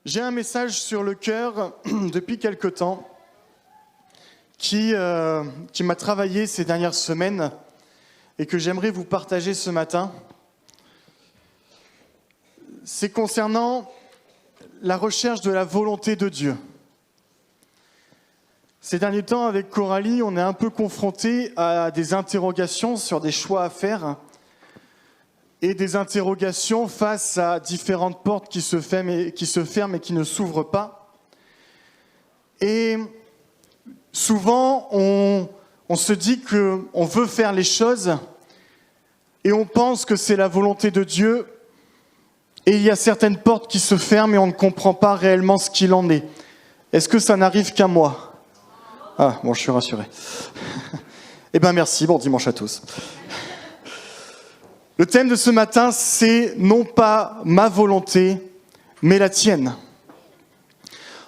J'ai un message sur le cœur depuis quelque temps qui m'a travaillé ces dernières semaines et que j'aimerais vous partager ce matin. C'est concernant la recherche de la volonté de Dieu. Ces derniers temps, avec Coralie, on est un peu confrontés à des interrogations sur des choix à faire et des interrogations face à différentes portes qui se ferment et qui ne s'ouvrent pas. Et souvent, on se dit qu'on veut faire les choses et on pense que c'est la volonté de Dieu. Et il y a certaines portes qui se ferment et on ne comprend pas réellement ce qu'il en est. Est-ce que ça n'arrive qu'à moi ? Ah, bon, je suis rassuré. Eh bien, merci. Bon dimanche à tous. Le thème de ce matin, c'est non pas ma volonté, mais la tienne.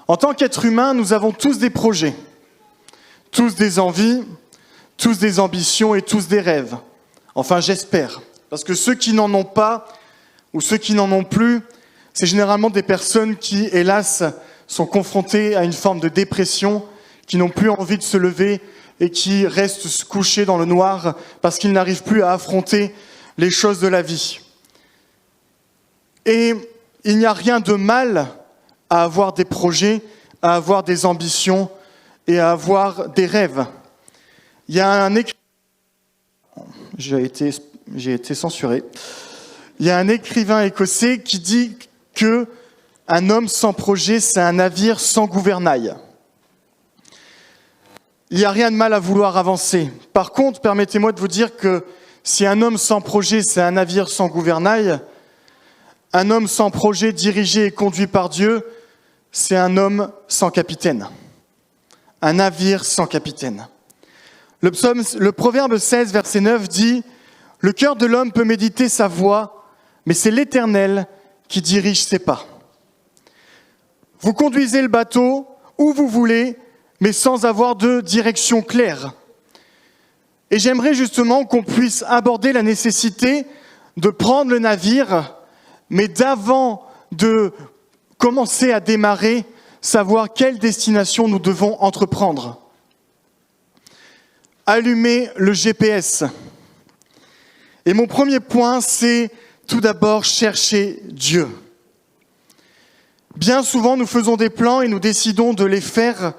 En tant qu'être humain, nous avons tous des projets, tous des envies, tous des ambitions et tous des rêves. Enfin, j'espère. Parce que ceux qui n'en ont pas, ou ceux qui n'en ont plus, c'est généralement des personnes qui, hélas, sont confrontées à une forme de dépression, qui n'ont plus envie de se lever et qui restent couchés dans le noir parce qu'ils n'arrivent plus à affronter les choses de la vie. Et il n'y a rien de mal à avoir des projets, à avoir des ambitions et à avoir des rêves. Il y a un écrivain... J'ai été censuré. Il y a un écrivain écossais qui dit que un homme sans projet, c'est un navire sans gouvernail. Il n'y a rien de mal à vouloir avancer. Par contre, permettez-moi de vous dire que si un homme sans projet, c'est un navire sans gouvernail, un homme sans projet dirigé et conduit par Dieu, c'est un homme sans capitaine. Un navire sans capitaine. Le Proverbe 16, verset 9 dit « Le cœur de l'homme peut méditer sa voie, mais c'est l'Éternel qui dirige ses pas. » Vous conduisez le bateau où vous voulez, mais sans avoir de direction claire. Et j'aimerais justement qu'on puisse aborder la nécessité de prendre le navire, mais d'avant de commencer à démarrer, savoir quelle destination nous devons entreprendre. Allumer le GPS. Et mon premier point, c'est tout d'abord chercher Dieu. Bien souvent, nous faisons des plans et nous décidons de les faire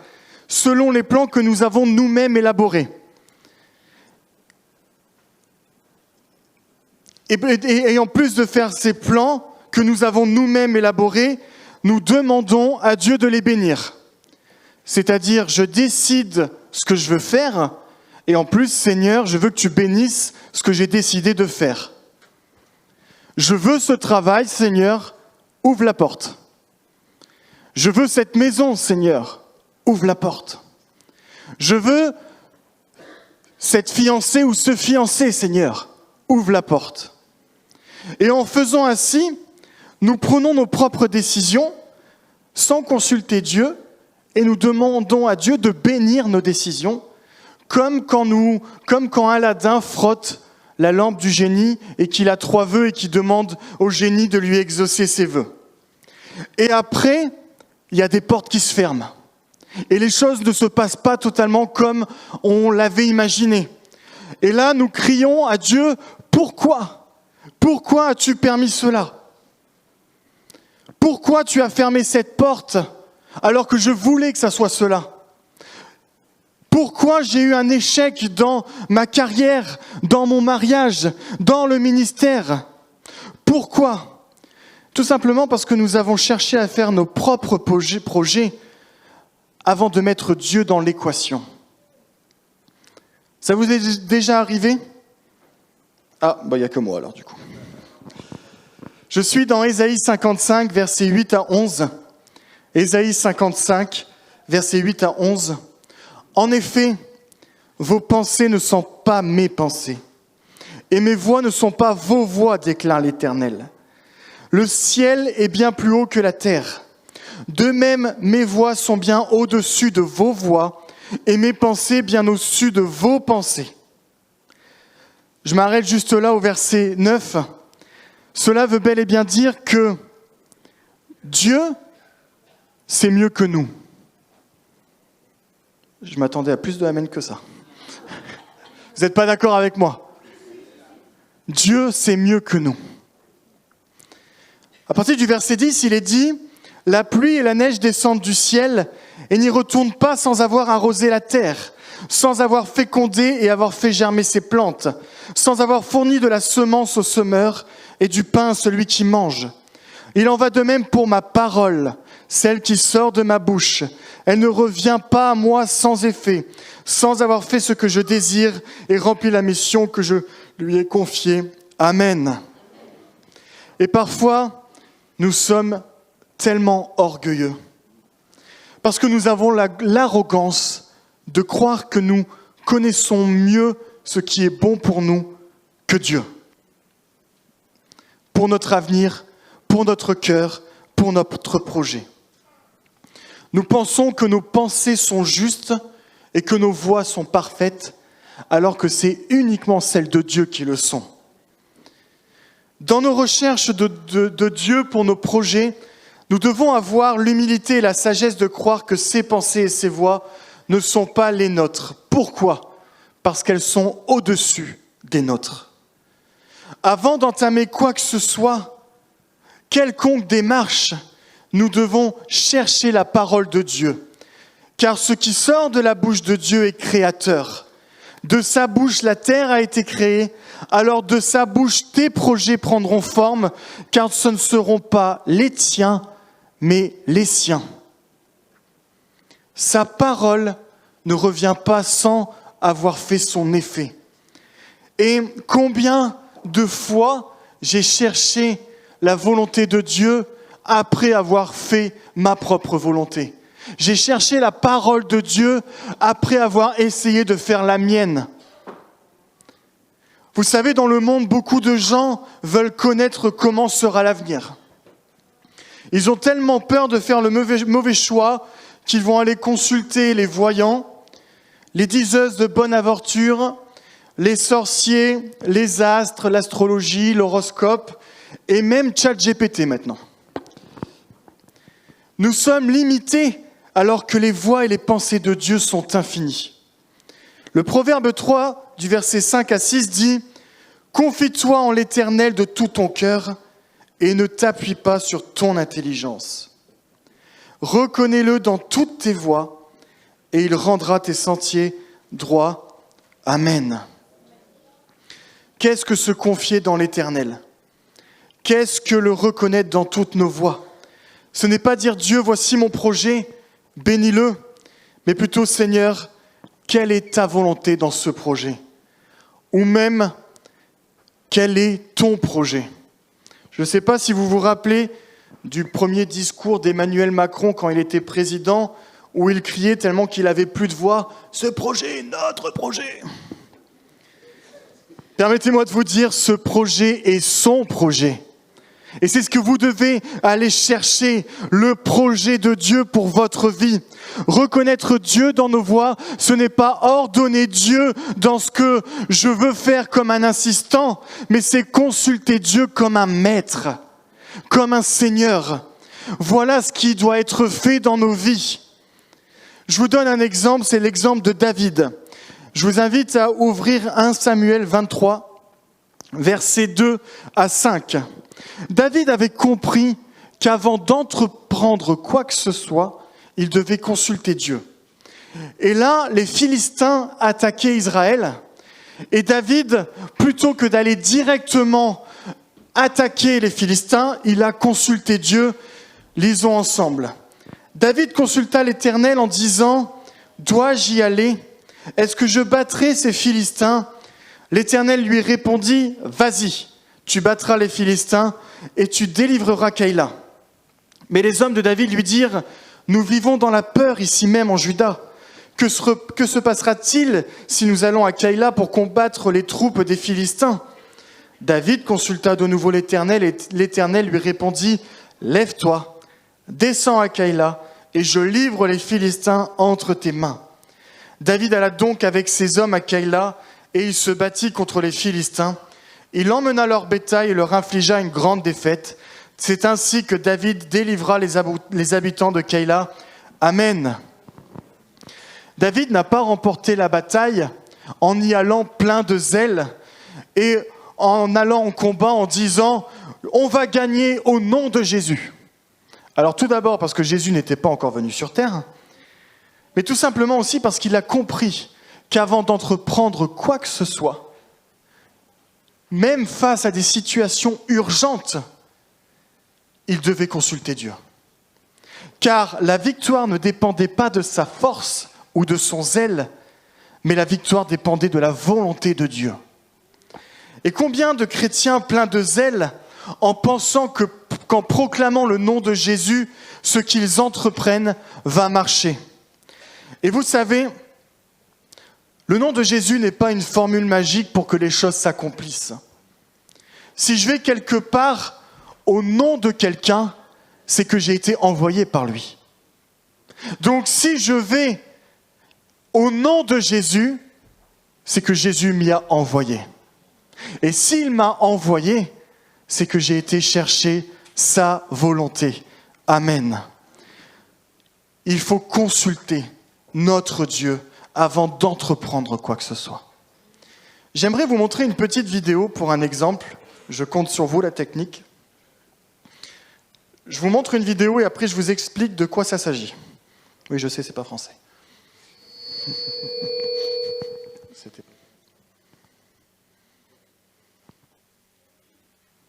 selon les plans que nous avons nous-mêmes élaborés. Et en plus de faire ces plans que nous avons nous-mêmes élaborés, nous demandons à Dieu de les bénir. C'est-à-dire, je décide ce que je veux faire, et en plus, Seigneur, je veux que tu bénisses ce que j'ai décidé de faire. Je veux ce travail, Seigneur, ouvre la porte. Je veux cette maison, Seigneur, ouvre la porte. Je veux cette fiancée ou ce fiancé, Seigneur, ouvre la porte. Et en faisant ainsi, nous prenons nos propres décisions sans consulter Dieu et nous demandons à Dieu de bénir nos décisions, comme quand Aladin frotte la lampe du génie et qu'il a 3 vœux et qu'il demande au génie de lui exaucer ses vœux. Et après, il y a des portes qui se ferment. Et les choses ne se passent pas totalement comme on l'avait imaginé. Et là, nous crions à Dieu, pourquoi ? Pourquoi as-tu permis cela ? Pourquoi tu as fermé cette porte alors que je voulais que ça soit cela ? Pourquoi j'ai eu un échec dans ma carrière, dans mon mariage, dans le ministère ? Pourquoi ? Tout simplement parce que nous avons cherché à faire nos propres projets avant de mettre Dieu dans l'équation. Ça vous est déjà arrivé ? Ah, il n'y a que moi alors du coup. Je suis dans Ésaïe 55, versets 8 à 11. Ésaïe 55, versets 8 à 11. En effet, vos pensées ne sont pas mes pensées, et mes voix ne sont pas vos voix, déclare l'Éternel. Le ciel est bien plus haut que la terre. De même, mes voix sont bien au-dessus de vos voix, et mes pensées bien au-dessus de vos pensées. Je m'arrête juste là au verset 9. Cela veut bel et bien dire que Dieu c'est mieux que nous. Je m'attendais à plus de amen que ça. Vous n'êtes pas d'accord avec moi? Dieu, c'est mieux que nous. À partir du verset 10, il est dit « La pluie et la neige descendent du ciel et n'y retournent pas sans avoir arrosé la terre, sans avoir fécondé et avoir fait germer ses plantes, sans avoir fourni de la semence au semeur et du pain à celui qui mange. Il en va de même pour ma parole, celle qui sort de ma bouche. Elle ne revient pas à moi sans effet, sans avoir fait ce que je désire et rempli la mission que je lui ai confiée. Amen. » Et parfois, nous sommes tellement orgueilleux parce que nous avons l'arrogance de croire que nous connaissons mieux ce qui est bon pour nous que Dieu. Pour notre avenir, pour notre cœur, pour notre projet. Nous pensons que nos pensées sont justes et que nos voies sont parfaites, alors que c'est uniquement celles de Dieu qui le sont. Dans nos recherches de Dieu pour nos projets, nous devons avoir l'humilité et la sagesse de croire que ses pensées et ses voies ne sont pas les nôtres. Pourquoi ? Parce qu'elles sont au-dessus des nôtres. Avant d'entamer quoi que ce soit, quelconque démarche, nous devons chercher la parole de Dieu. Car ce qui sort de la bouche de Dieu est créateur. De sa bouche, la terre a été créée. Alors de sa bouche, tes projets prendront forme, car ce ne seront pas les tiens, mais les siens. Sa parole ne revient pas sans avoir fait son effet. Et combien de fois j'ai cherché la volonté de Dieu après avoir fait ma propre volonté. J'ai cherché la parole de Dieu après avoir essayé de faire la mienne. Vous savez, dans le monde, beaucoup de gens veulent connaître comment sera l'avenir. Ils ont tellement peur de faire le mauvais choix qu'ils vont aller consulter les voyants, les diseuses de bonne aventure, les sorciers, les astres, l'astrologie, l'horoscope et même ChatGPT maintenant. Nous sommes limités alors que les voies et les pensées de Dieu sont infinies. Le Proverbe 3, du verset 5 à 6 dit « Confie-toi en l'Éternel de tout ton cœur et ne t'appuie pas sur ton intelligence. Reconnais-le dans toutes tes voies et il rendra tes sentiers droits. Amen. » Qu'est-ce que se confier dans l'Éternel ? Qu'est-ce que le reconnaître dans toutes nos voies ? Ce n'est pas dire « Dieu, voici mon projet, bénis-le », mais plutôt « Seigneur, quelle est ta volonté dans ce projet ?» Ou même « Quel est ton projet ?» Je ne sais pas si vous vous rappelez du premier discours d'Emmanuel Macron quand il était président, où il criait tellement qu'il n'avait plus de voix « Ce projet est notre projet !» Permettez-moi de vous dire, ce projet est son projet. Et c'est ce que vous devez aller chercher, le projet de Dieu pour votre vie. Reconnaître Dieu dans nos voies, ce n'est pas ordonner Dieu dans ce que je veux faire comme un assistant, mais c'est consulter Dieu comme un maître, comme un Seigneur. Voilà ce qui doit être fait dans nos vies. Je vous donne un exemple, c'est l'exemple de David. Je vous invite à ouvrir 1 Samuel 23, versets 2 à 5. David avait compris qu'avant d'entreprendre quoi que ce soit, il devait consulter Dieu. Et là, les Philistins attaquaient Israël. Et David, plutôt que d'aller directement attaquer les Philistins, il a consulté Dieu. Lisons ensemble. David consulta l'Éternel en disant « Dois-je y aller ? Est-ce que je battrai ces Philistins ?» L'Éternel lui répondit « Vas-y, tu battras les Philistins et tu délivreras Keïla. » Mais les hommes de David lui dirent « Nous vivons dans la peur ici même en Juda. Que se passera-t-il si nous allons à Keïla pour combattre les troupes des Philistins ?» David consulta de nouveau l'Éternel et l'Éternel lui répondit « Lève-toi, descends à Keïla et je livre les Philistins entre tes mains. » David alla donc avec ses hommes à Keïla et il se battit contre les Philistins. Il emmena leur bétail et leur infligea une grande défaite, C'est ainsi que David délivra les habitants de Keïla. Amen. David n'a pas remporté la bataille en y allant plein de zèle et en allant en combat en disant « On va gagner au nom de Jésus ». Alors tout d'abord parce que Jésus n'était pas encore venu sur terre, mais tout simplement aussi parce qu'il a compris qu'avant d'entreprendre quoi que ce soit, même face à des situations urgentes, il devait consulter Dieu. Car la victoire ne dépendait pas de sa force ou de son zèle, mais la victoire dépendait de la volonté de Dieu. Et combien de chrétiens pleins de zèle, en pensant qu'en proclamant le nom de Jésus, ce qu'ils entreprennent va marcher. Et vous savez, le nom de Jésus n'est pas une formule magique pour que les choses s'accomplissent. Si je vais quelque part au nom de quelqu'un, c'est que j'ai été envoyé par lui. Donc si je vais au nom de Jésus, c'est que Jésus m'y a envoyé. Et s'il m'a envoyé, c'est que j'ai été chercher sa volonté. Amen. Il faut consulter notre Dieu avant d'entreprendre quoi que ce soit. J'aimerais vous montrer une petite vidéo pour un exemple. Je compte sur vous, la technique. Je vous montre une vidéo et après je vous explique de quoi ça s'agit. Oui, je sais, c'est pas français.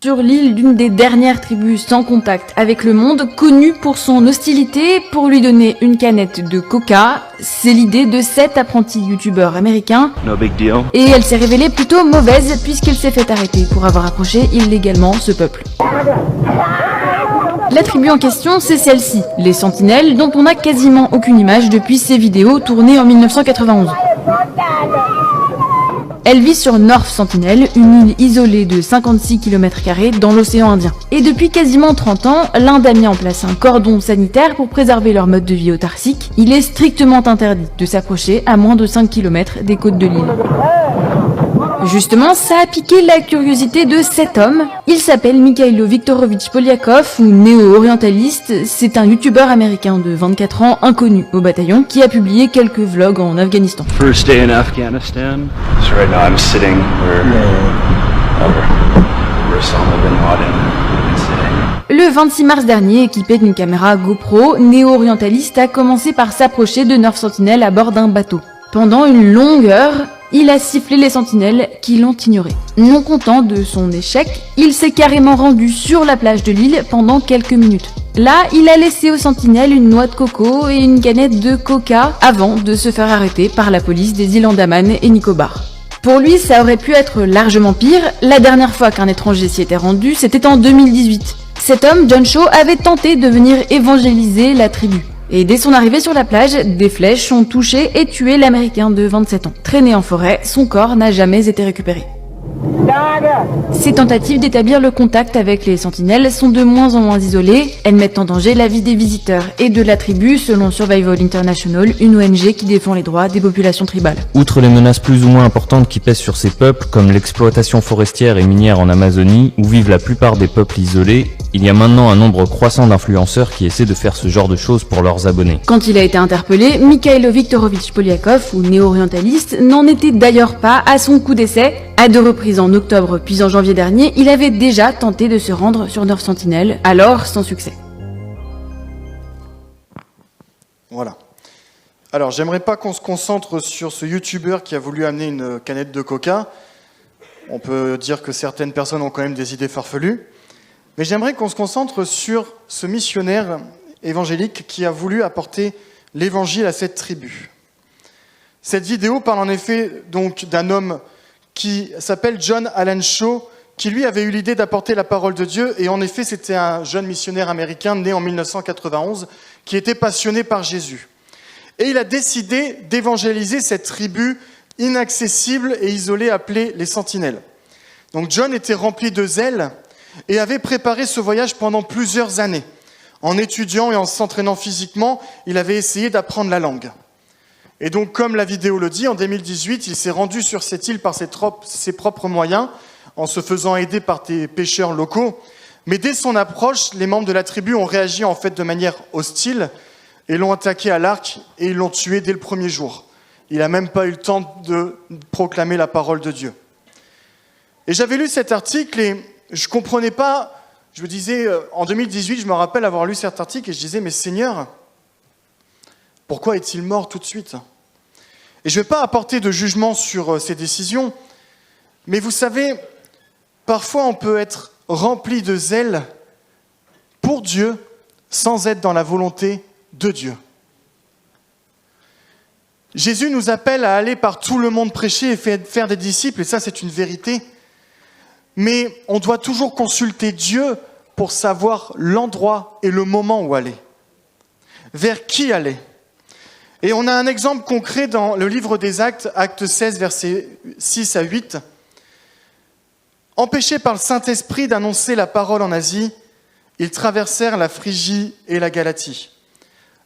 Sur l'île d'une des dernières tribus sans contact avec le monde, connue pour son hostilité, pour lui donner une canette de coca, c'est l'idée de 7 apprentis youtubeurs américains. No big deal. Et elle s'est révélée plutôt mauvaise puisqu'il s'est fait arrêter pour avoir approché illégalement ce peuple. La tribu en question, c'est celle-ci, les Sentinelles, dont on n'a quasiment aucune image depuis ces vidéos tournées en 1991. Elle vit sur North Sentinel, une île isolée de 56 km² dans l'océan Indien. Et depuis quasiment 30 ans, l'Inde a mis en place un cordon sanitaire pour préserver leur mode de vie autarcique. Il est strictement interdit de s'approcher à moins de 5 km des côtes de l'île. Justement, ça a piqué la curiosité de cet homme. Il s'appelle Mikhailo Viktorovich Polyakov, ou néo-orientaliste. C'est un youtubeur américain de 24 ans, inconnu au bataillon, qui a publié quelques vlogs en Afghanistan. First day in Afghanistan. So right now I'm sitting where Osama bin Laden is sitting. Le 26 mars dernier, équipé d'une caméra GoPro, néo-orientaliste a commencé par s'approcher de North Sentinel à bord d'un bateau. Pendant une longue heure, il a sifflé les sentinelles qui l'ont ignoré. Non content de son échec, il s'est carrément rendu sur la plage de l'île pendant quelques minutes. Là, il a laissé aux sentinelles une noix de coco et une canette de coca avant de se faire arrêter par la police des îles Andaman et Nicobar. Pour lui, ça aurait pu être largement pire. La dernière fois qu'un étranger s'y était rendu, c'était en 2018. Cet homme, John Shaw, avait tenté de venir évangéliser la tribu. Et dès son arrivée sur la plage, des flèches ont touché et tué l'Américain de 27 ans. Traîné en forêt, son corps n'a jamais été récupéré. Ces tentatives d'établir le contact avec les sentinelles sont de moins en moins isolées. Elles mettent en danger la vie des visiteurs et de la tribu, selon Survival International, une ONG qui défend les droits des populations tribales. Outre les menaces plus ou moins importantes qui pèsent sur ces peuples, comme l'exploitation forestière et minière en Amazonie, où vivent la plupart des peuples isolés, il y a maintenant un nombre croissant d'influenceurs qui essaient de faire ce genre de choses pour leurs abonnés. Quand il a été interpellé, Mikhailo Viktorovich Polyakov, ou néo-orientaliste, n'en était d'ailleurs pas à son coup d'essai. À 2 reprises en octobre puis en janvier dernier, il avait déjà tenté de se rendre sur North Sentinel, alors sans succès. Voilà. Alors, j'aimerais pas qu'on se concentre sur ce youtubeur qui a voulu amener une canette de coca. On peut dire que certaines personnes ont quand même des idées farfelues. Mais j'aimerais qu'on se concentre sur ce missionnaire évangélique qui a voulu apporter l'évangile à cette tribu. Cette vidéo parle en effet donc d'un homme qui s'appelle John Allen Shaw, qui lui avait eu l'idée d'apporter la parole de Dieu. Et en effet, c'était un jeune missionnaire américain né en 1991 qui était passionné par Jésus. Et il a décidé d'évangéliser cette tribu inaccessible et isolée appelée les Sentinelles. Donc John était rempli de zèle et avait préparé ce voyage pendant plusieurs années. En étudiant et en s'entraînant physiquement, il avait essayé d'apprendre la langue. Et donc, comme la vidéo le dit, en 2018, il s'est rendu sur cette île par ses propres moyens, en se faisant aider par des pêcheurs locaux. Mais dès son approche, les membres de la tribu ont réagi en fait de manière hostile et l'ont attaqué à l'arc et ils l'ont tué dès le premier jour. Il n'a même pas eu le temps de proclamer la parole de Dieu. Et j'avais lu cet article et je ne comprenais pas. Je me disais, en 2018, je me rappelle avoir lu cet article et je disais, mais Seigneur, pourquoi est-il mort tout de suite ? Et je ne vais pas apporter de jugement sur ces décisions, mais vous savez, parfois on peut être rempli de zèle pour Dieu sans être dans la volonté de Dieu. Jésus nous appelle à aller par tout le monde prêcher et faire des disciples, et ça c'est une vérité. Mais on doit toujours consulter Dieu pour savoir l'endroit et le moment où aller. Vers qui aller ? Et on a un exemple concret dans le livre des Actes, Acte 16, versets 6 à 8. Empêchés par le Saint-Esprit d'annoncer la parole en Asie, ils traversèrent la Phrygie et la Galatie.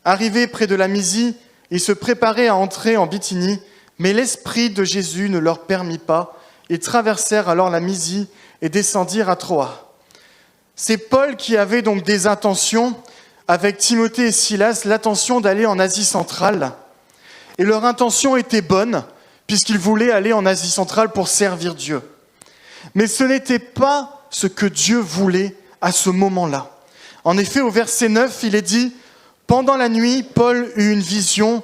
Arrivés près de la Mysie, ils se préparaient à entrer en Bithynie, mais l'Esprit de Jésus ne leur permit pas. Ils traversèrent alors la Mysie et descendirent à Troas. C'est Paul qui avait donc des intentions, avec Timothée et Silas, l'intention d'aller en Asie centrale. Et leur intention était bonne, puisqu'ils voulaient aller en Asie centrale pour servir Dieu. Mais ce n'était pas ce que Dieu voulait à ce moment-là. En effet, au verset 9, il est dit « Pendant la nuit, Paul eut une vision.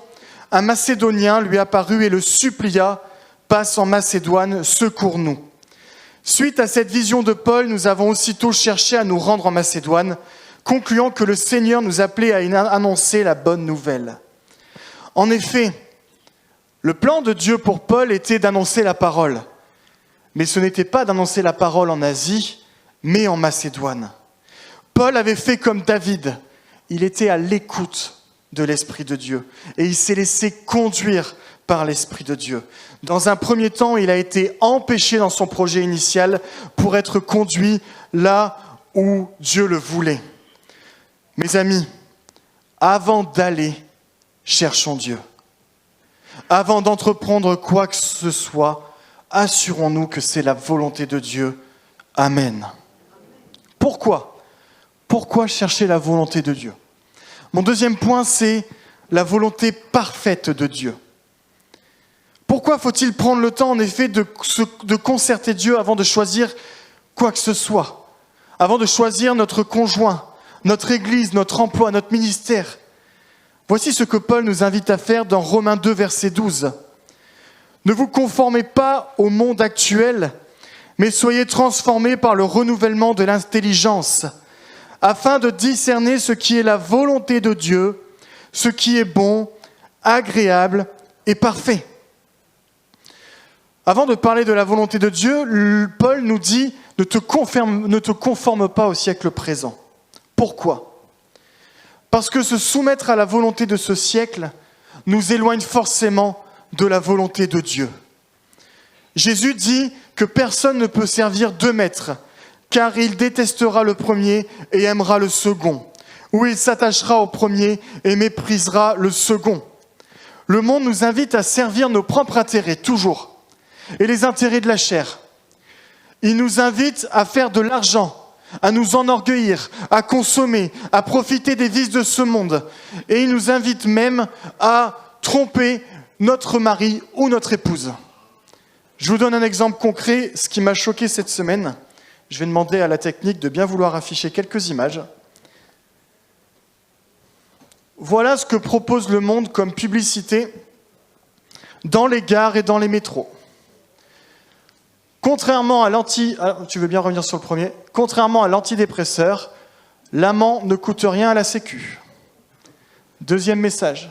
Un Macédonien lui apparut et le supplia « Passe en Macédoine, secours-nous ». Suite à cette vision de Paul, nous avons aussitôt cherché à nous rendre en Macédoine, concluant que le Seigneur nous appelait à annoncer la bonne nouvelle. En effet, le plan de Dieu pour Paul était d'annoncer la parole. Mais ce n'était pas d'annoncer la parole en Asie, mais en Macédoine. Paul avait fait comme David. Il était à l'écoute de l'Esprit de Dieu et il s'est laissé conduire par l'Esprit de Dieu. Dans un premier temps, il a été empêché dans son projet initial pour être conduit là où Dieu le voulait. Mes amis, avant d'aller, cherchons Dieu. Avant d'entreprendre quoi que ce soit, assurons-nous que c'est la volonté de Dieu. Amen. Pourquoi ? Pourquoi chercher la volonté de Dieu ? Mon deuxième point, c'est la volonté parfaite de Dieu. Pourquoi faut-il prendre le temps, en effet, de concerter Dieu avant de choisir quoi que ce soit ? Avant de choisir notre conjoint, notre église, notre emploi, notre ministère ? Voici ce que Paul nous invite à faire dans Romains 2, verset 12. « Ne vous conformez pas au monde actuel, mais soyez transformés par le renouvellement de l'intelligence, afin de discerner ce qui est la volonté de Dieu, ce qui est bon, agréable et parfait. » Avant de parler de la volonté de Dieu, Paul nous dit « ne te conforme pas au siècle présent ». Pourquoi ? Parce que se soumettre à la volonté de ce siècle nous éloigne forcément de la volonté de Dieu. Jésus dit que personne ne peut servir deux maîtres, car il détestera le premier et aimera le second, ou il s'attachera au premier et méprisera le second. Le monde nous invite à servir nos propres intérêts, toujours, et les intérêts de la chair. Il nous invite à faire de l'argent, à nous enorgueillir, à consommer, à profiter des vices de ce monde. Et il nous invite même à tromper notre mari ou notre épouse. Je vous donne un exemple concret, ce qui m'a choqué cette semaine. Je vais demander à la technique de bien vouloir afficher quelques images. Voilà ce que propose le monde comme publicité dans les gares et dans les métros. Contrairement à tu veux bien revenir sur le premier ? Contrairement à l'antidépresseur, l'amant ne coûte rien à la Sécu. Deuxième message.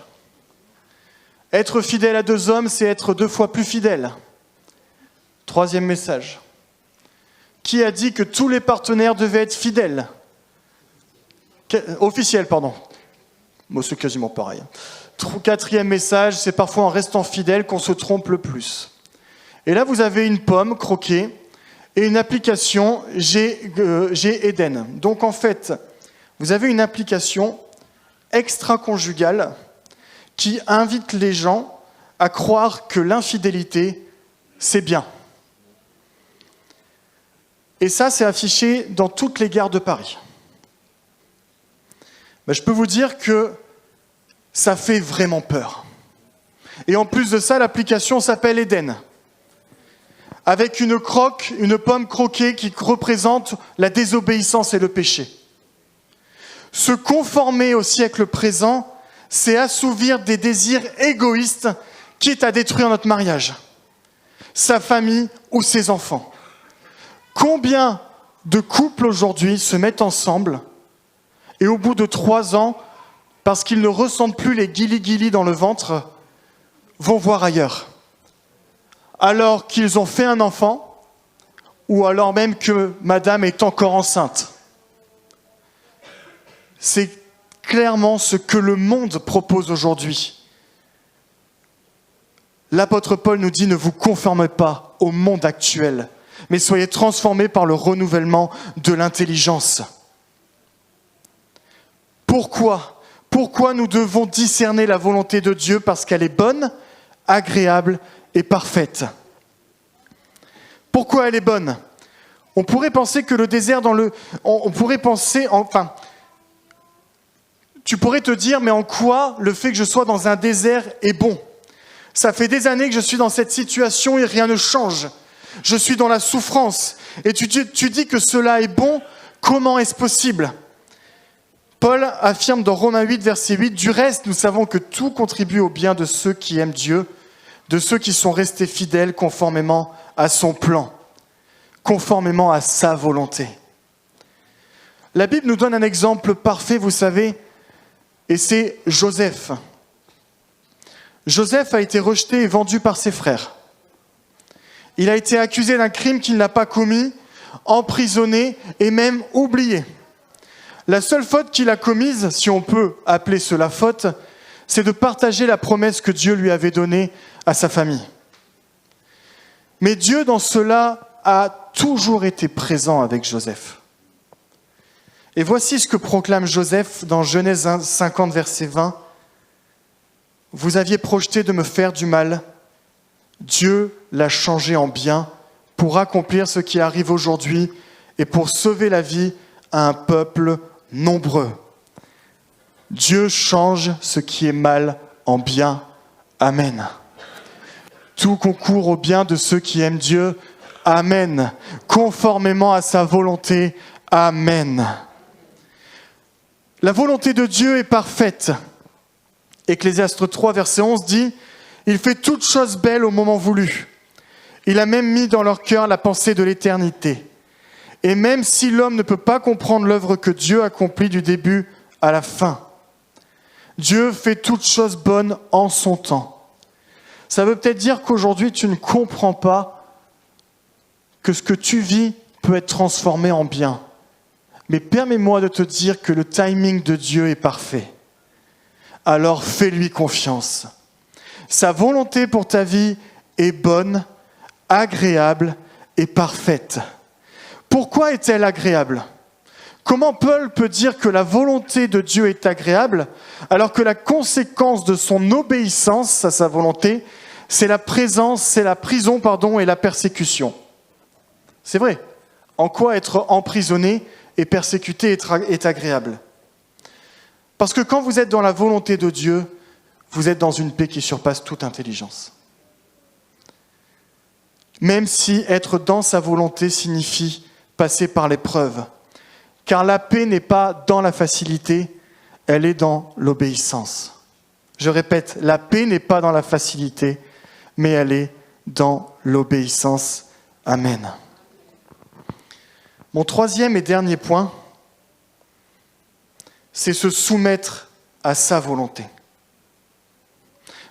Être fidèle à deux hommes, c'est être 2 fois plus fidèle. Troisième message. Qui a dit que tous les partenaires devaient être fidèles ? Officiels, pardon. Moi, c'est quasiment pareil. Quatrième message, c'est parfois en restant fidèle qu'on se trompe le plus. Et là, vous avez une pomme croquée et une application G Eden. Donc, en fait, vous avez une application extra-conjugale qui invite les gens à croire que l'infidélité, c'est bien. Et ça, c'est affiché dans toutes les gares de Paris. Je peux vous dire que ça fait vraiment peur. Et en plus de ça, l'application s'appelle Eden. Avec une pomme croquée qui représente la désobéissance et le péché. Se conformer au siècle présent, c'est assouvir des désirs égoïstes, quitte à détruire notre mariage, sa famille ou ses enfants. Combien de couples aujourd'hui se mettent ensemble et au bout de 3 ans, parce qu'ils ne ressentent plus les guilis dans le ventre, vont voir ailleurs, alors qu'ils ont fait un enfant, ou alors même que madame est encore enceinte. C'est clairement ce que le monde propose aujourd'hui. L'apôtre Paul nous dit « Ne vous conformez pas au monde actuel, mais soyez transformés par le renouvellement de l'intelligence. » Pourquoi ? Pourquoi nous devons discerner la volonté de Dieu ? Parce qu'elle est bonne, agréable et parfaite. Pourquoi elle est bonne ? On pourrait penser que le désert tu pourrais te dire, mais en quoi le fait que je sois dans un désert est bon ? Ça fait des années que je suis dans cette situation et rien ne change. Je suis dans la souffrance. Et tu dis que cela est bon, comment est-ce possible ? Paul affirme dans Romains 8, verset 8, « Du reste, nous savons que tout contribue au bien de ceux qui aiment Dieu, de ceux qui sont restés fidèles conformément à son plan, conformément à sa volonté. » La Bible nous donne un exemple parfait, vous savez, et c'est Joseph. Joseph a été rejeté et vendu par ses frères. Il a été accusé d'un crime qu'il n'a pas commis, emprisonné et même oublié. La seule faute qu'il a commise, si on peut appeler cela faute, c'est de partager la promesse que Dieu lui avait donnée à sa famille. Mais Dieu, dans cela, a toujours été présent avec Joseph. Et voici ce que proclame Joseph dans Genèse 50, verset 20. « Vous aviez projeté de me faire du mal. Dieu l'a changé en bien pour accomplir ce qui arrive aujourd'hui et pour sauver la vie à un peuple nombreux. Dieu change ce qui est mal en bien. Amen. Tout concourt au bien de ceux qui aiment Dieu. Amen. Conformément à sa volonté. Amen. » La volonté de Dieu est parfaite. Ecclésiaste 3, verset 11 dit « Il fait toutes choses belles au moment voulu. Il a même mis dans leur cœur la pensée de l'éternité. Et même si l'homme ne peut pas comprendre l'œuvre que Dieu accomplit du début à la fin, Dieu fait toutes choses bonnes en son temps. » Ça veut peut-être dire qu'aujourd'hui, tu ne comprends pas que ce que tu vis peut être transformé en bien. Mais permets-moi de te dire que le timing de Dieu est parfait. Alors fais-lui confiance. Sa volonté pour ta vie est bonne, agréable et parfaite. Pourquoi est-elle agréable ? Comment Paul peut dire que la volonté de Dieu est agréable alors que la conséquence de son obéissance à sa volonté, c'est la prison et la persécution ? C'est vrai. En quoi être emprisonné et persécuté est agréable ? Parce que quand vous êtes dans la volonté de Dieu, vous êtes dans une paix qui surpasse toute intelligence. Même si être dans sa volonté signifie passer par l'épreuve. Car la paix n'est pas dans la facilité, elle est dans l'obéissance. Je répète, la paix n'est pas dans la facilité, mais elle est dans l'obéissance. Amen. Mon troisième et dernier point, c'est se soumettre à sa volonté.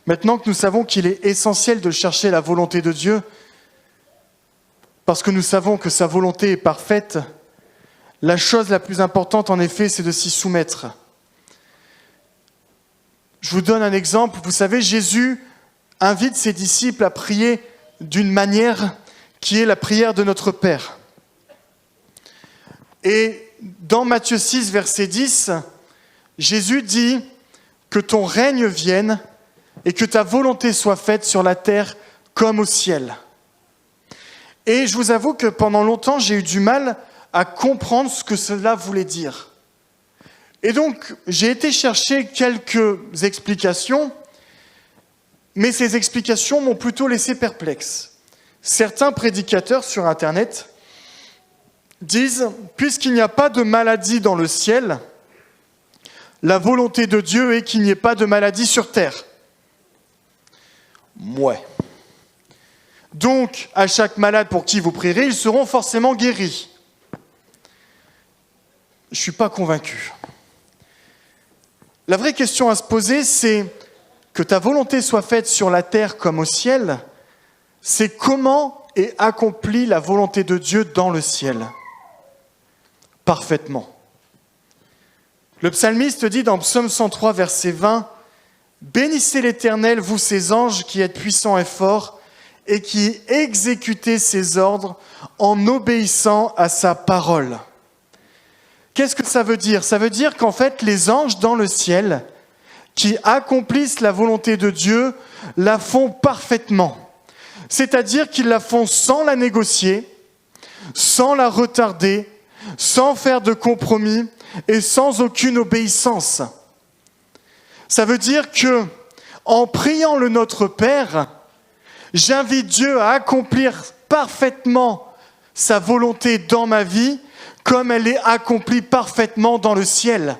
Maintenant que nous savons qu'il est essentiel de chercher la volonté de Dieu, parce que nous savons que sa volonté est parfaite, la chose la plus importante en effet, c'est de s'y soumettre. Je vous donne un exemple. Vous savez, Jésus invite ses disciples à prier d'une manière qui est la prière de notre Père. Et dans Matthieu 6, verset 10, Jésus dit que ton règne vienne et que ta volonté soit faite sur la terre comme au ciel. Et je vous avoue que pendant longtemps, j'ai eu du mal à comprendre ce que cela voulait dire. Et donc, j'ai été chercher quelques explications, mais ces explications m'ont plutôt laissé perplexe. Certains prédicateurs sur Internet disent « Puisqu'il n'y a pas de maladie dans le ciel, la volonté de Dieu est qu'il n'y ait pas de maladie sur terre. » Ouais. Donc, à chaque malade pour qui vous prierez, ils seront forcément guéris. Je ne suis pas convaincu. La vraie question à se poser, c'est que ta volonté soit faite sur la terre comme au ciel, c'est comment est accomplie la volonté de Dieu dans le ciel. Parfaitement. Le psalmiste dit dans Psaume 103, verset 20, « Bénissez l'Éternel, vous ses anges qui êtes puissants et forts, et qui exécutez ses ordres en obéissant à sa parole. » Qu'est-ce que ça veut dire ? Ça veut dire qu'en fait, les anges dans le ciel, qui accomplissent la volonté de Dieu, la font parfaitement. C'est-à-dire qu'ils la font sans la négocier, sans la retarder, sans faire de compromis et sans aucune obéissance. Ça veut dire que, en priant le Notre Père, j'invite Dieu à accomplir parfaitement sa volonté dans ma vie, comme elle est accomplie parfaitement dans le ciel.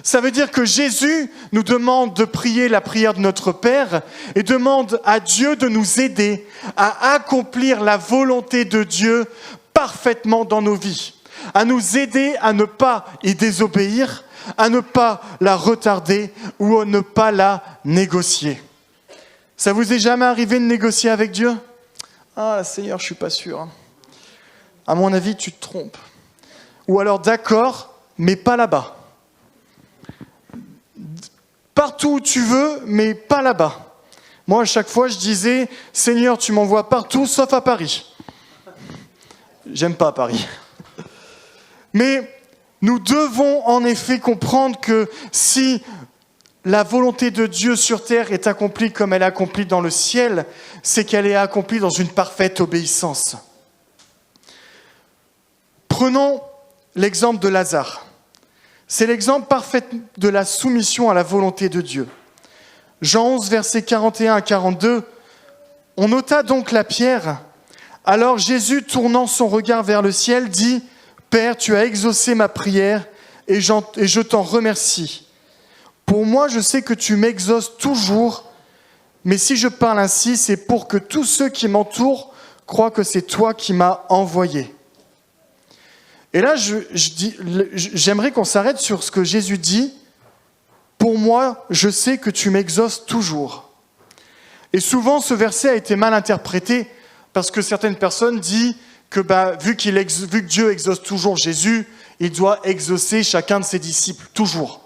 Ça veut dire que Jésus nous demande de prier la prière de notre Père et demande à Dieu de nous aider à accomplir la volonté de Dieu parfaitement dans nos vies, à nous aider à ne pas y désobéir, à ne pas la retarder ou à ne pas la négocier. Ça vous est jamais arrivé de négocier avec Dieu ? Ah Seigneur, je suis pas sûr. À mon avis, tu te trompes. Ou alors d'accord, mais pas là-bas. Partout où tu veux, mais pas là-bas. Moi, à chaque fois, je disais, Seigneur, tu m'envoies partout, sauf à Paris. J'aime pas Paris. Mais nous devons en effet comprendre que si la volonté de Dieu sur terre est accomplie comme elle est accomplie dans le ciel, c'est qu'elle est accomplie dans une parfaite obéissance. Prenons l'exemple de Lazare. C'est l'exemple parfait de la soumission à la volonté de Dieu. Jean 11, versets 41 à 42, « On ôta donc la pierre. Alors Jésus, tournant son regard vers le ciel, dit, « Père, tu as exaucé ma prière et je t'en remercie. Pour moi, je sais que tu m'exauces toujours, mais si je parle ainsi, c'est pour que tous ceux qui m'entourent croient que c'est toi qui m'as envoyé. » Et là, j'aimerais qu'on s'arrête sur ce que Jésus dit. « Pour moi, je sais que tu m'exauces toujours. » Et souvent, ce verset a été mal interprété parce que certaines personnes disent que vu que Dieu exauce toujours Jésus, il doit exaucer chacun de ses disciples, toujours.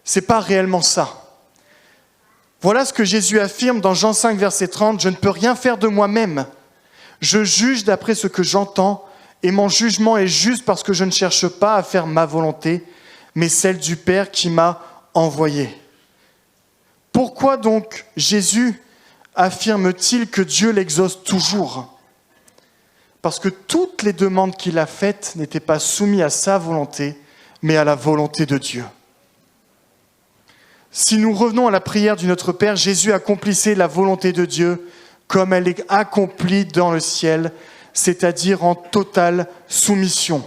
Ce n'est pas réellement ça. Voilà ce que Jésus affirme dans Jean 5, verset 30. « Je ne peux rien faire de moi-même. Je juge d'après ce que j'entends, et mon jugement est juste parce que je ne cherche pas à faire ma volonté, mais celle du Père qui m'a envoyé. » Pourquoi donc Jésus affirme-t-il que Dieu l'exauce toujours ? Parce que toutes les demandes qu'il a faites n'étaient pas soumises à sa volonté, mais à la volonté de Dieu. Si nous revenons à la prière du Notre Père, Jésus accomplissait la volonté de Dieu comme elle est accomplie dans le ciel, c'est-à-dire en totale soumission.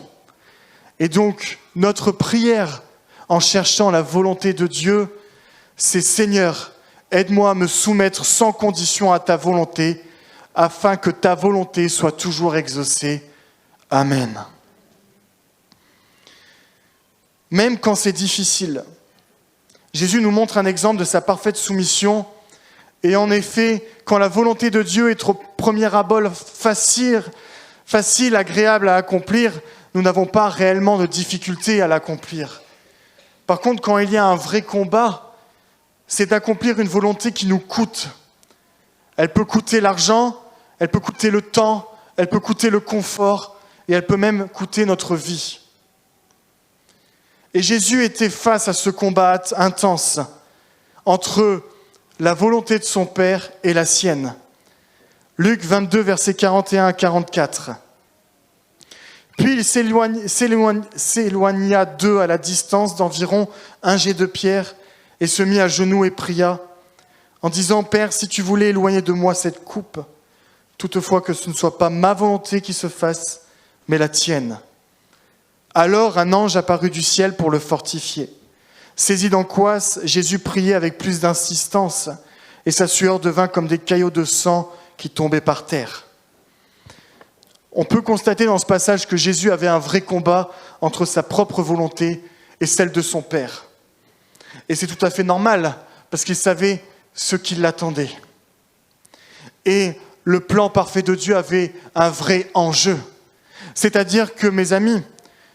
Et donc, notre prière en cherchant la volonté de Dieu, c'est « Seigneur, aide-moi à me soumettre sans condition à ta volonté, afin que ta volonté soit toujours exaucée. Amen. » Même quand c'est difficile, Jésus nous montre un exemple de sa parfaite soumission. Et en effet, quand la volonté de Dieu est au premier abord facile, agréable à accomplir, nous n'avons pas réellement de difficulté à l'accomplir. Par contre, quand il y a un vrai combat, c'est d'accomplir une volonté qui nous coûte. Elle peut coûter l'argent, elle peut coûter le temps, elle peut coûter le confort, et elle peut même coûter notre vie. Et Jésus était face à ce combat intense entre la volonté de son Père et la sienne. Luc 22, versets 41 à 44. Puis il s'éloigna d'eux à la distance d'environ un jet de pierre et se mit à genoux et pria en disant « Père, si tu voulais éloigner de moi cette coupe, toutefois que ce ne soit pas ma volonté qui se fasse, mais la tienne. » Alors un ange apparut du ciel pour le fortifier. Saisi d'angoisse, Jésus priait avec plus d'insistance et sa sueur devint comme des caillots de sang qui tombaient par terre. On peut constater dans ce passage que Jésus avait un vrai combat entre sa propre volonté et celle de son Père. Et c'est tout à fait normal, parce qu'il savait ce qui l'attendait. Et le plan parfait de Dieu avait un vrai enjeu. C'est-à-dire que, mes amis,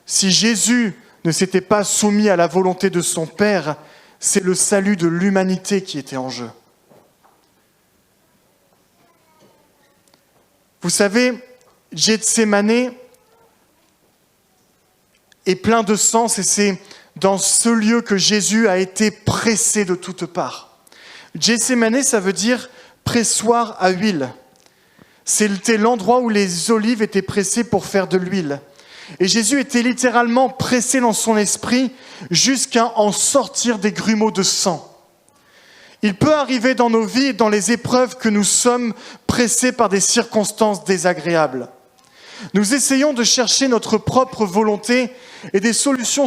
si Jésus ne s'était pas soumis à la volonté de son Père, c'est le salut de l'humanité qui était en jeu. Vous savez, Gethsémané est plein de sens et c'est dans ce lieu que Jésus a été pressé de toutes parts. Gethsémané, ça veut dire pressoir à huile. C'était l'endroit où les olives étaient pressées pour faire de l'huile. Et Jésus était littéralement pressé dans son esprit jusqu'à en sortir des grumeaux de sang. Il peut arriver dans nos vies, dans les épreuves, que nous sommes pressés par des circonstances désagréables. Nous essayons de chercher notre propre volonté et des solutions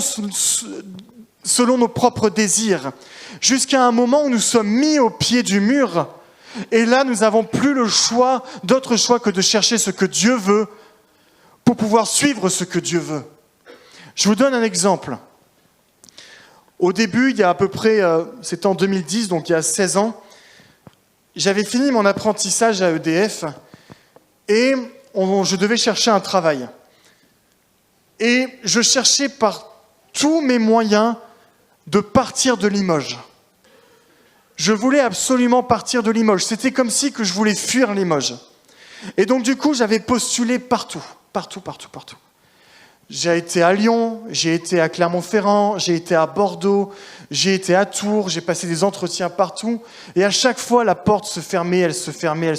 selon nos propres désirs, jusqu'à un moment où nous sommes mis au pied du mur, et là nous n'avons plus d'autre choix que de chercher ce que Dieu veut pour pouvoir suivre ce que Dieu veut. Je vous donne un exemple. Au début, il y a à peu près, c'était en 2010, donc il y a 16 ans, j'avais fini mon apprentissage à EDF et je devais chercher un travail. Et je cherchais par tous mes moyens de partir de Limoges. Je voulais absolument partir de Limoges. C'était comme si que je voulais fuir Limoges. Et donc du coup, j'avais postulé partout. J'ai été à Lyon, j'ai été à Clermont-Ferrand, j'ai été à Bordeaux, j'ai été à Tours, j'ai passé des entretiens partout. Et à chaque fois, la porte se fermait, elle se fermait.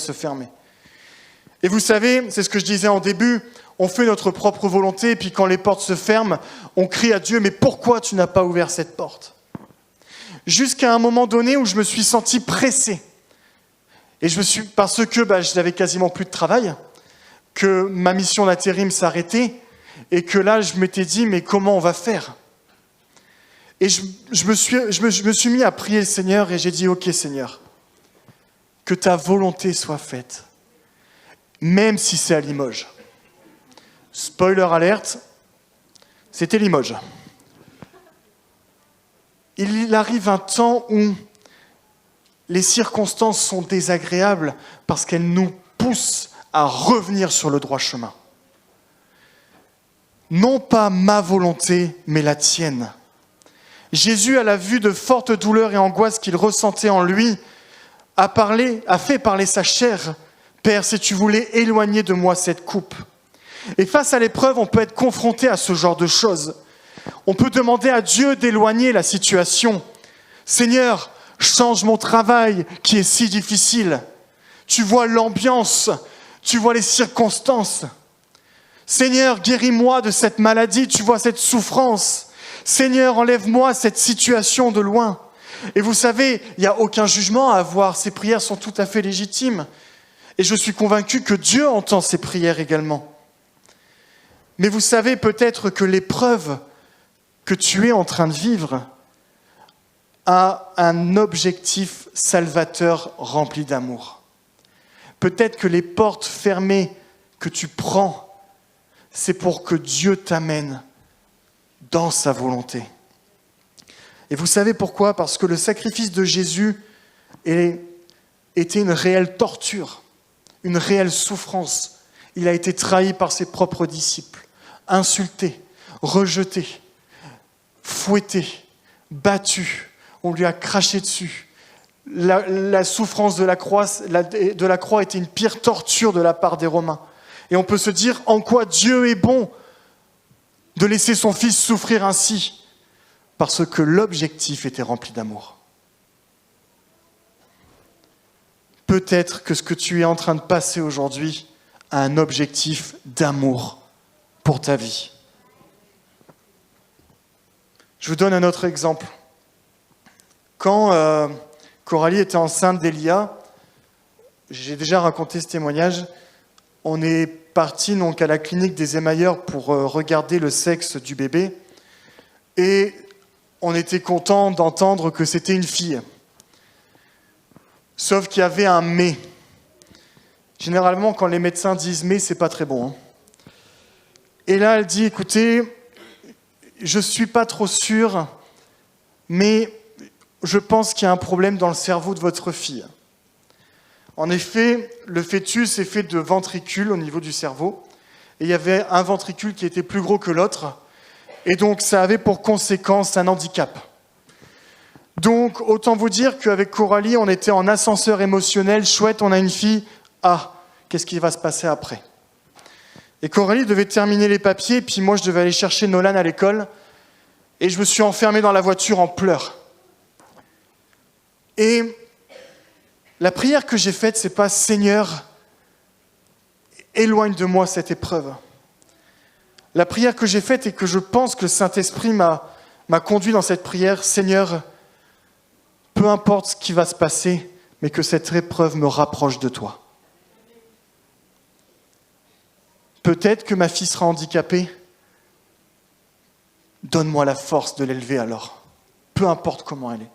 Et vous savez, c'est ce que je disais en début, on fait notre propre volonté, et puis quand les portes se ferment, on crie à Dieu, mais pourquoi tu n'as pas ouvert cette porte ? Jusqu'à un moment donné où je me suis senti pressé. Et parce que je n'avais quasiment plus de travail, que ma mission d'intérim s'arrêtait, et que là, je m'étais dit, mais comment on va faire ? Et je me suis mis à prier le Seigneur, et j'ai dit, ok Seigneur, que ta volonté soit faite, même si c'est à Limoges. Spoiler alerte, c'était Limoges. Il arrive un temps où les circonstances sont désagréables parce qu'elles nous poussent à revenir sur le droit chemin. Non pas ma volonté, mais la tienne. Jésus, à la vue de fortes douleurs et angoisses qu'il ressentait en lui, a fait parler sa chair. « Père, si tu voulais éloigner de moi cette coupe. » Et face à l'épreuve, on peut être confronté à ce genre de choses. On peut demander à Dieu d'éloigner la situation. « Seigneur, change mon travail qui est si difficile. Tu vois l'ambiance, tu vois les circonstances. Seigneur, guéris-moi de cette maladie, tu vois cette souffrance. Seigneur, enlève-moi cette situation de loin. » Et vous savez, il n'y a aucun jugement à avoir. Ces prières sont tout à fait légitimes. Et je suis convaincu que Dieu entend ces prières également. Mais vous savez peut-être que l'épreuve que tu es en train de vivre a un objectif salvateur rempli d'amour. Peut-être que les portes fermées que tu prends, c'est pour que Dieu t'amène dans sa volonté. Et vous savez pourquoi ? Parce que le sacrifice de Jésus était une réelle torture, une réelle souffrance. Il a été trahi par ses propres disciples, insulté, rejeté, fouetté, battu. On lui a craché dessus. La souffrance de la croix était une pire torture de la part des Romains. Et on peut se dire en quoi Dieu est bon de laisser son Fils souffrir ainsi, parce que l'objectif était rempli d'amour. peut-être que ce que tu es en train de passer aujourd'hui a un objectif d'amour pour ta vie. Je vous donne un autre exemple. Quand Coralie était enceinte d'Elia, j'ai déjà raconté ce témoignage, on est parti donc à la clinique des émailleurs pour regarder le sexe du bébé et on était content d'entendre que c'était une fille. Sauf qu'il y avait un « mais ». Généralement, quand les médecins disent « mais », c'est pas très bon. Hein. Et là, elle dit « écoutez, je suis pas trop sûre, mais je pense qu'il y a un problème dans le cerveau de votre fille. » En effet, le fœtus est fait de ventricules au niveau du cerveau, et il y avait un ventricule qui était plus gros que l'autre, et donc ça avait pour conséquence un handicap. Donc, autant vous dire qu'avec Coralie, on était en ascenseur émotionnel, chouette, on a une fille, ah, qu'est-ce qui va se passer après ? Et Coralie devait terminer les papiers, puis moi je devais aller chercher Nolan à l'école, et je me suis enfermé dans la voiture en pleurs. Et la prière que j'ai faite, c'est pas « Seigneur, éloigne de moi cette épreuve ». La prière que j'ai faite et que je pense que le Saint-Esprit m'a conduit dans cette prière, « Seigneur, peu importe ce qui va se passer, mais que cette épreuve me rapproche de toi. » Peut-être que ma fille sera handicapée. Donne-moi la force de l'élever alors, peu importe comment elle est.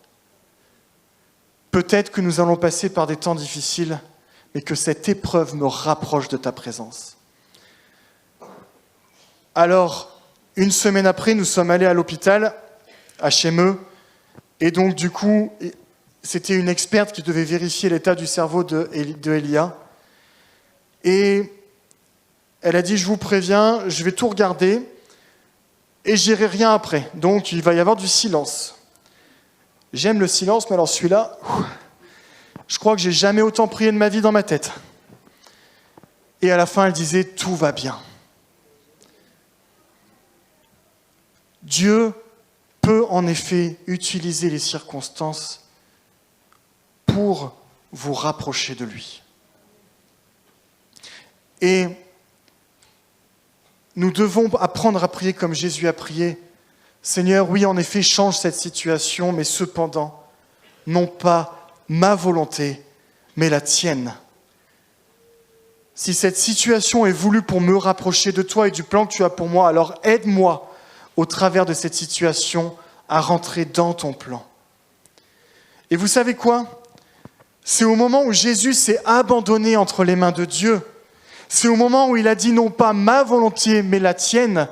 Peut-être que nous allons passer par des temps difficiles, mais que cette épreuve me rapproche de ta présence. Alors, une semaine après, nous sommes allés à l'hôpital, à Chemeux, et donc du coup, c'était une experte qui devait vérifier l'état du cerveau de Elia. Et elle a dit, je vous préviens, je vais tout regarder, et je n'irai rien après. Donc, il va y avoir du silence. J'aime le silence, mais alors celui-là, je crois que j'ai jamais autant prié de ma vie dans ma tête. Et à la fin, elle disait, tout va bien. Dieu peut en effet utiliser les circonstances pour vous rapprocher de lui. Et nous devons apprendre à prier comme Jésus a prié. Seigneur, oui, en effet, change cette situation, mais cependant, non pas ma volonté, mais la tienne. Si cette situation est voulue pour me rapprocher de toi et du plan que tu as pour moi, alors aide-moi au travers de cette situation à rentrer dans ton plan. Et vous savez quoi ? C'est au moment où Jésus s'est abandonné entre les mains de Dieu, c'est au moment où il a dit non pas ma volonté, mais la tienne,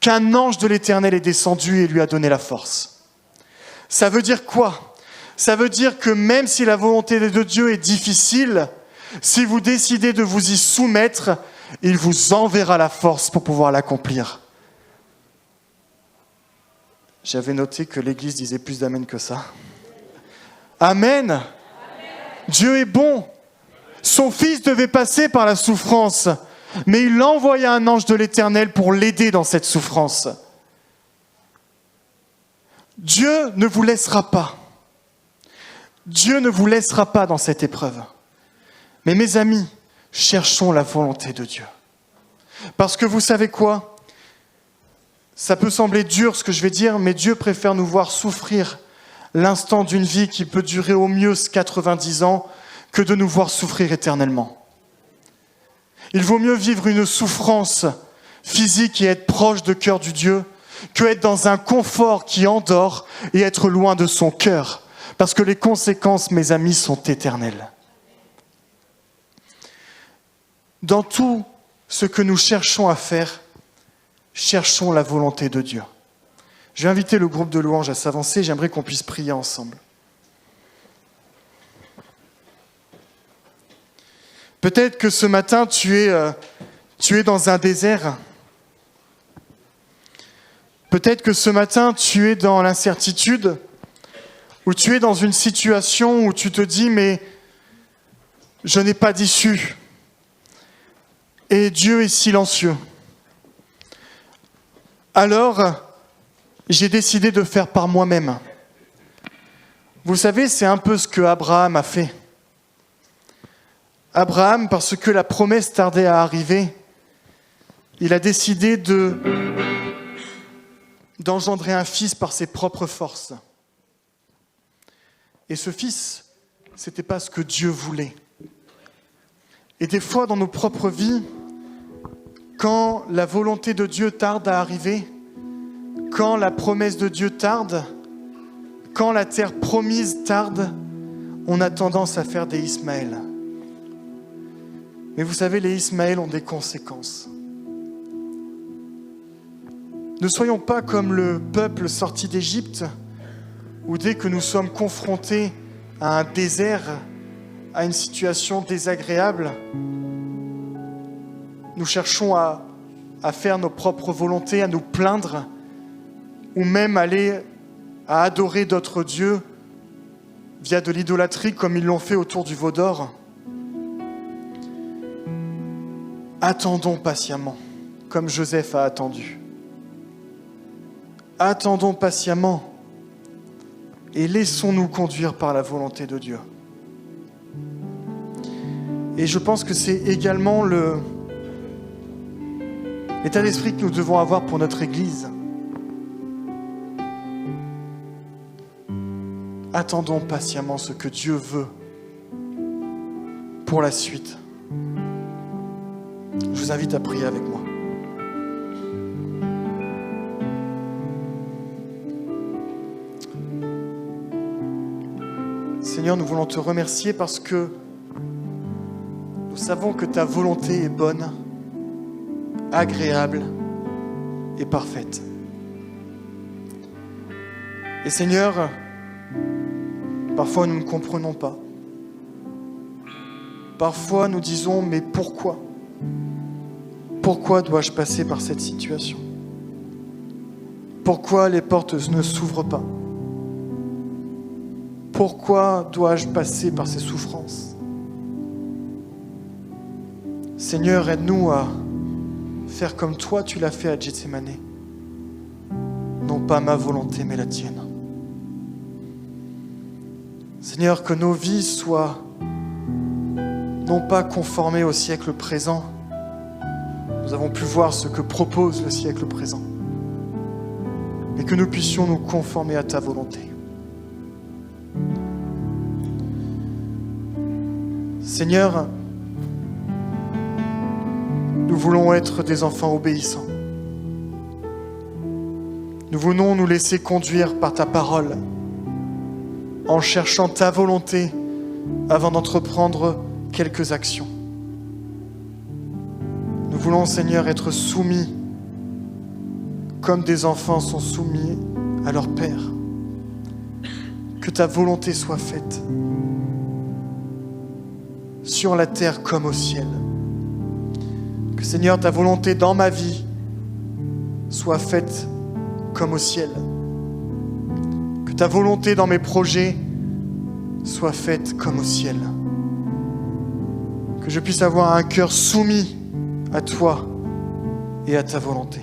qu'un ange de l'Éternel est descendu et lui a donné la force. Ça veut dire quoi ? Ça veut dire que même si la volonté de Dieu est difficile, si vous décidez de vous y soumettre, il vous enverra la force pour pouvoir l'accomplir. J'avais noté que l'Église disait plus d'amen que ça. Amen. Amen. Dieu est bon. Son fils devait passer par la souffrance, mais il envoya un ange de l'Éternel pour l'aider dans cette souffrance. Dieu ne vous laissera pas. Dieu ne vous laissera pas dans cette épreuve. Mais mes amis, cherchons la volonté de Dieu. Parce que vous savez quoi ? Ça peut sembler dur ce que je vais dire, mais Dieu préfère nous voir souffrir l'instant d'une vie qui peut durer au mieux 90 ans que de nous voir souffrir éternellement. Il vaut mieux vivre une souffrance physique et être proche de cœur du Dieu que être dans un confort qui endort et être loin de son cœur. Parce que les conséquences, mes amis, sont éternelles. Dans tout ce que nous cherchons à faire, cherchons la volonté de Dieu. Je vais inviter le groupe de louanges à s'avancer. J'aimerais qu'on puisse prier ensemble. Peut-être que ce matin, tu es dans un désert. Peut-être que ce matin, tu es dans l'incertitude, ou tu es dans une situation où tu te dis « mais je n'ai pas d'issue ». Et Dieu est silencieux. Alors, j'ai décidé de faire par moi-même. Vous savez, c'est un peu ce que Abraham a fait. Abraham, parce que la promesse tardait à arriver, il a décidé d'engendrer un fils par ses propres forces. Et ce fils, ce n'était pas ce que Dieu voulait. Et des fois, dans nos propres vies, quand la volonté de Dieu tarde à arriver, quand la promesse de Dieu tarde, quand la terre promise tarde, on a tendance à faire des Ismaël. Mais vous savez, les Ismaël ont des conséquences. Ne soyons pas comme le peuple sorti d'Égypte, où dès que nous sommes confrontés à un désert, à une situation désagréable, nous cherchons à faire nos propres volontés, à nous plaindre, ou même aller à adorer d'autres dieux via de l'idolâtrie comme ils l'ont fait autour du veau d'or. Attendons patiemment, comme Joseph a attendu. Attendons patiemment et laissons-nous conduire par la volonté de Dieu. Et je pense que c'est également l'état d'esprit que nous devons avoir pour notre Église. Attendons patiemment ce que Dieu veut pour la suite. Je vous invite à prier avec moi. Seigneur, nous voulons te remercier parce que nous savons que ta volonté est bonne, agréable et parfaite. Et Seigneur, parfois nous ne comprenons pas. Parfois nous disons, mais pourquoi ? Pourquoi dois-je passer par cette situation ? Pourquoi les portes ne s'ouvrent pas ? Pourquoi dois-je passer par ces souffrances ? Seigneur, aide-nous à faire comme toi tu l'as fait à Gethsémane. Non pas ma volonté, mais la tienne. Seigneur, que nos vies soient non pas conformées au siècle présent. Nous avons pu voir ce que propose le siècle présent. Mais que nous puissions nous conformer à ta volonté. Seigneur, nous voulons être des enfants obéissants. Nous voulons nous laisser conduire par ta parole, en cherchant ta volonté avant d'entreprendre quelques actions. Nous voulons, Seigneur, être soumis comme des enfants sont soumis à leur Père. Que ta volonté soit faite sur la terre comme au ciel. Que, Seigneur, ta volonté dans ma vie soit faite comme au ciel. Que ta volonté dans mes projets soit faite comme au ciel. Que je puisse avoir un cœur soumis à toi et à ta volonté.